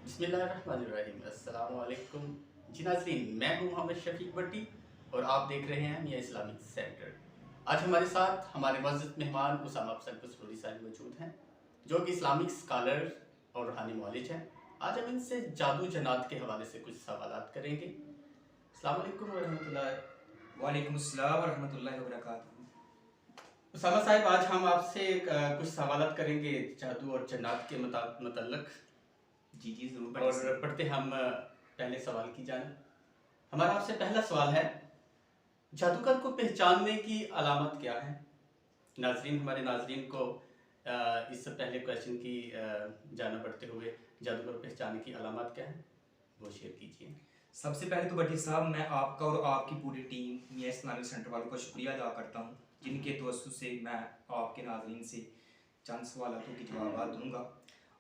बिस्मिल्लाहिर्रहमानिर्रहीम अस्सलाम वालेकुम। जी नाज़रीन, मैं हूं मोहम्मद शफीक भट्टी और आप देख रहे हैं मियां इस्लामिक सेंटर। आज हमारे साथ हमारे मुअज़्ज़ज़ मेहमान उसामा अफज़ल कसरूरी साहब मौजूद हैं, जो कि इस्लामिक स्कॉलर और रूहानी मौलिज हैं। आज हम इनसे जादू जन्नात के हवाले से कुछ सवालात करेंगे। अस्सलाम वालेकुम व रहमतुल्लाह। वालेकुम अस्सलाम व रहमतुल्लाहि व बरकातुहू। उसामा साहब, आज हम आपसे कुछ सवालात करेंगे जादू और जन्नात के मतलब। जी जी जरूर और पढ़ते हम पहले सवाल की जानिब। हमारा आपसे पहला सवाल है, जादूगर को पहचानने की अलामत क्या है? हमारे नाजरीन को इस पहले क्वेश्चन की जाना पड़ते हुए जादूगर को पहचानने की अलामत क्या है, वो शेयर कीजिए। सबसे पहले तो भट्टी साहब, मैं आपका और आपकी पूरी टीम मियां इस्लामिक सेंटर वालों का शुक्रिया अदा करता हूँ, जिनके तवज्जुह से मैं आपके नाजरीन से चंद सवालों के जवाब दूंगा।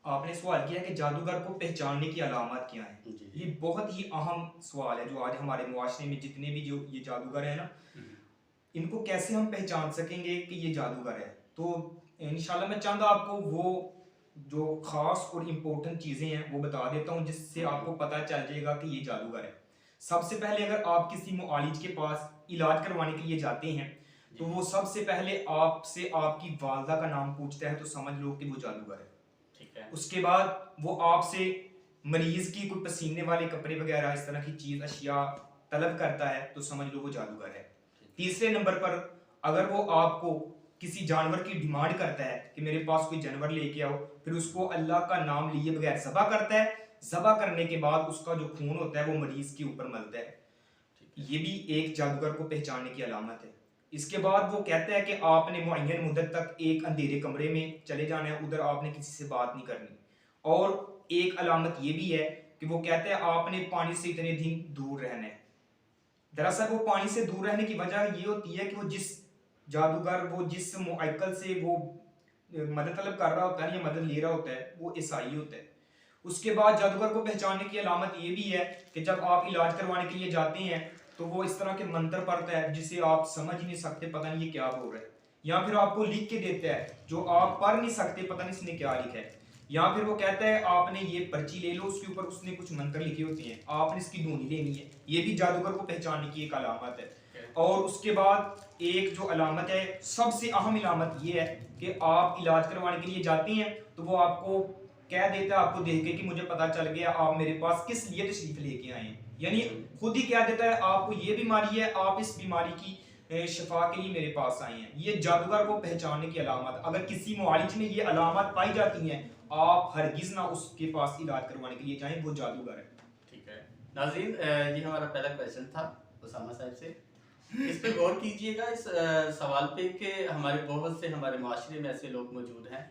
आपने सवाल किया कि जादूगर को पहचानने की अलामत क्या है। जी ये बहुत ही अहम सवाल है, जो आज हमारे मुआशरे में जितने भी जो ये जादूगर हैं ना, इनको कैसे हम पहचान सकेंगे कि ये जादूगर है। तो इंशाल्लाह मैं चंद आपको वो जो खास और इम्पोर्टेंट चीज़ें हैं वो बता देता हूँ, जिससे आपको पता चल जाएगा कि ये जादूगर है। सबसे पहले अगर आप किसी मुआलिज के पास इलाज करवाने के लिए जाते हैं, तो वो सबसे पहले आपसे आपकी वालदा का नाम पूछता है, तो समझ लो कि वो जादूगर है। ठीक है। उसके बाद वो आपसे मरीज की कोई पसीने वाले कपड़े वगैरह इस तरह की चीज अशिया तलब करता है, तो समझ लो वो जादूगर है। तीसरे नंबर पर अगर वो आपको किसी जानवर की डिमांड करता है कि मेरे पास कोई जानवर लेके आओ, फिर उसको अल्लाह का नाम लिए बगैर ज़बह करता है, ज़बह करने के बाद उसका जो खून होता है वो मरीज के ऊपर मलता है, ये भी एक जादूगर को पहचानने की अलामत है। इसके बाद वो कहता है कि आपने मुअय्यन मुद्दत तक एक अंधेरे कमरे में चले जाना है, उधर आपने किसी से बात नहीं करनी। और एक अलामत ये भी है कि वो कहता है आपने पानी से इतने दिन दूर रहना है। दरअसल वो पानी से दूर रहने की वजह ये होती है कि वो जिस जादूगर वो जिस मुअक्किल से वो मदद तलब कर रहा होता है या मदद ले रहा होता है, वो ईसाई होता है। उसके बाद जादूगर को पहचानने की अलामत ये भी है कि जब आप इलाज करवाने के लिए जाते हैं, तो वो इस तरह के मंत्र पढ़ता है जिसे आप समझ ही नहीं सकते, पता नहीं ये क्या बोल रहा है। या फिर आपको लिख के देता है जो आप पढ़ नहीं सकते, पता नहीं इसने क्या लिखा है। या फिर वो कहता है आपने ये पर्ची ले लो, उसके ऊपर उसने कुछ मंत्र लिखे होते हैं, आपने इसकी धुनी लेनी है। ये भी जादूगर को पहचानने की एक अलामत है। और उसके बाद एक जो अलामत है, सबसे अहम अलामत ये है कि आप इलाज करवाने के लिए जाते हैं, तो वो आपको कह देता है, आपको देख के कि मुझे पता चल गया आप मेरे पास किस लिए तशरीफ लेके आए हैं। यानी खुद ही कह देता है आपको ये बीमारी है, आप इस बीमारी की शिफा के लिए मेरे पास आए हैं। ये जादूगर को पहचानने की अलामत। अगर किसी मुआलिज में ये अलामत पाई जाती हैं, आप हरगिज ना उसके पास इलाज करवाने के लिए जाएं, वो जादूगर है। ठीक है नाज़रीन, ये हमारा पहला क्वेश्चन था उसामा साहब से। इस पे गौर कीजिएगा, इस सवाल पे कि बहुत से हमारे माशरे में ऐसे लोग मौजूद हैं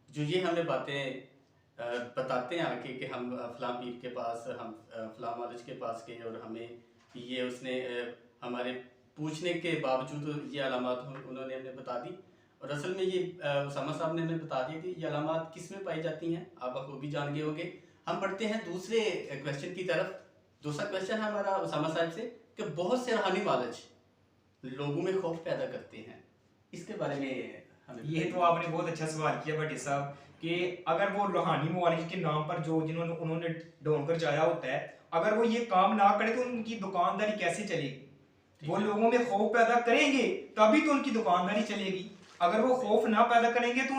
जो ये हमें बातें बताते हैं आके कि हम फलां पीर के पास, हम फलां मालिज के पास गए और हमें ये उसने हमारे पूछने के बावजूद ये अलामत उन्होंने हमें बता दी। और असल में ये उसामा साहब ने हमें बता दिया कि ये अलामत किस में पाई जाती हैं, आप वो भी जान गए होंगे। हम बढ़ते हैं दूसरे क्वेश्चन की तरफ। दूसरा क्वेश्चन है हमारा उसामा साहब से कि बहुत से रूहानी मालिज लोगों में खौफ पैदा करते हैं, इसके बारे में हमें ये तो आपने बहुत अच्छा सवाल किया भट्टी साहब, कि अगर वो रूहानी मुआलिज के नाम पर जो जिन्होंने उन्होंने ढूंढ कर जाया होता है, अगर वो ये काम ना करे तो उनकी दुकानदारी कैसे चलेगी। वो लोगों में खौफ पैदा करेंगे तभी तो उनकी दुकानदारी चलेगी। अगर वो खौफ ना पैदा करेंगे तो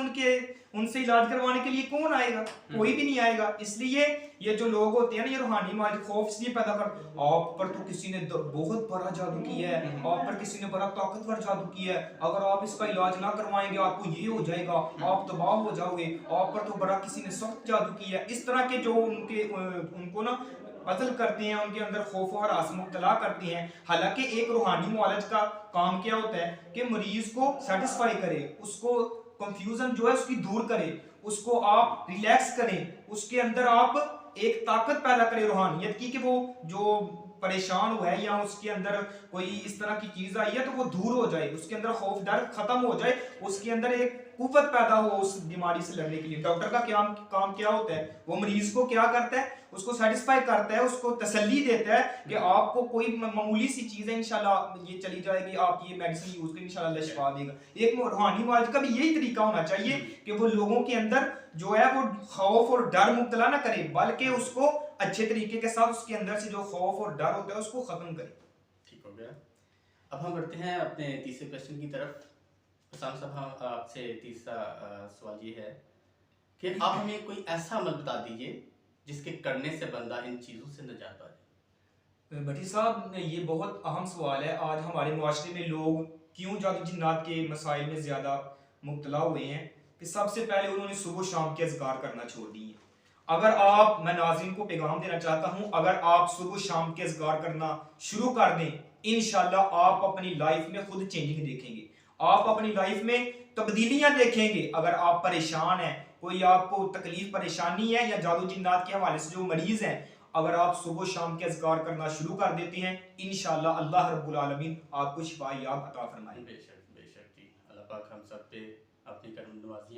उनसे इलाज करवाने के लिए कौन आएगा, कोई भी नहीं आएगा। इसलिए ये जो लोग होते हैं ना, ये रूहानी मालिक खौफ इसलिए पैदा कर, आप पर तो किसी ने बहुत बड़ा जादू किया है, आप पर किसी ने बड़ा ताकतवर जादू किया है, अगर आप इसका इलाज ना करवाएंगे आपको ये हो जाएगा, आप तबाह हो जाओगे, आप पर तो बड़ा किसी ने सख्त जादू किया है। इस तरह के जो उनको ना कत्ल करते हैं, उनके अंदर खौफ और हरास मुब्तला करते हैं। हालांकि एक रूहानी मुआलिज का काम क्या होता है कि मरीज को सेटिस्फाई करे, उसको कंफ्यूजन जो है उसकी दूर करे, उसको आप रिलैक्स करें, उसके अंदर आप एक ताकत पैदा करें रूहानियत की, कि वो जो परेशान हुआ है या उसके अंदर कोई इस तरह की चीज आई है तो वो दूर हो जाए, उसके अंदर खौफ डर खत्म हो जाए, उसके अंदर एक कुव्वत पैदा हो उस बीमारी से लड़ने के लिए। डॉक्टर का काम क्या होता है, वो मरीज को क्या करता है, उसको सेटिस्फाई करता है, उसको तसल्ली देता है कि आपको कोई मामूली सी चीज है, इंशाल्लाह ये चली जाएगी, आप ये मेडिसिन यूज करें, इंशाल्लाह अल्लाह शिफा देगा। एक रूहानी मुआलिज का भी यही तरीका होना चाहिए कि वो लोगों के अंदर जो है वो खौफ और डर मुब्तला ना करे, बल्कि उसको अच्छे तरीके के साथ उसके अंदर से जो खौफ और डर होता है उसको खत्म करे। ठीक हो गया। अब हम बढ़ते हैं अपने तीसरे क्वेश्चन की तरफ। उसामा साहब, हम आपसे तीसरा सवाल ये है कि आप हमें कोई ऐसा अमल बता दीजिए जिसके करने से बंदा इन चीज़ों से निजात पा जाए। भट्टी साहब, ये बहुत अहम सवाल है। आज हमारे मुआशरे में लोग क्यों जादू जिन्नात के मसाइल में ज़्यादा मुब्तला हुए हैं कि सबसे पहले उन्होंने सुबह शाम के अज़कार करना छोड़ दिए। अगर आप, मैं नाज़रीन को पैगाम देना चाहता हूँ, अगर आप सुबह शाम के अज़कार करना शुरू कर दें, इंशाल्लाह आप अपनी लाइफ में खुद चेंजिंग देखेंगे, आप अपनी लाइफ में तब्दीलियां देखेंगे। अगर आप परेशान हैं, कोई आपको तकलीफ परेशानी है या जादू जिन्नात के हवाले से जो मरीज हैं, अगर आप सुबह शाम के अज़कार करना शुरू कर देते हैं, इंशाल्लाह अल्लाह रब्बुल आलमीन आपको शिफा याब अता फरमाएंगे। बेशक बेशक जी, अल्लाह पाक हम सब पे अपनी करम नवाज़ी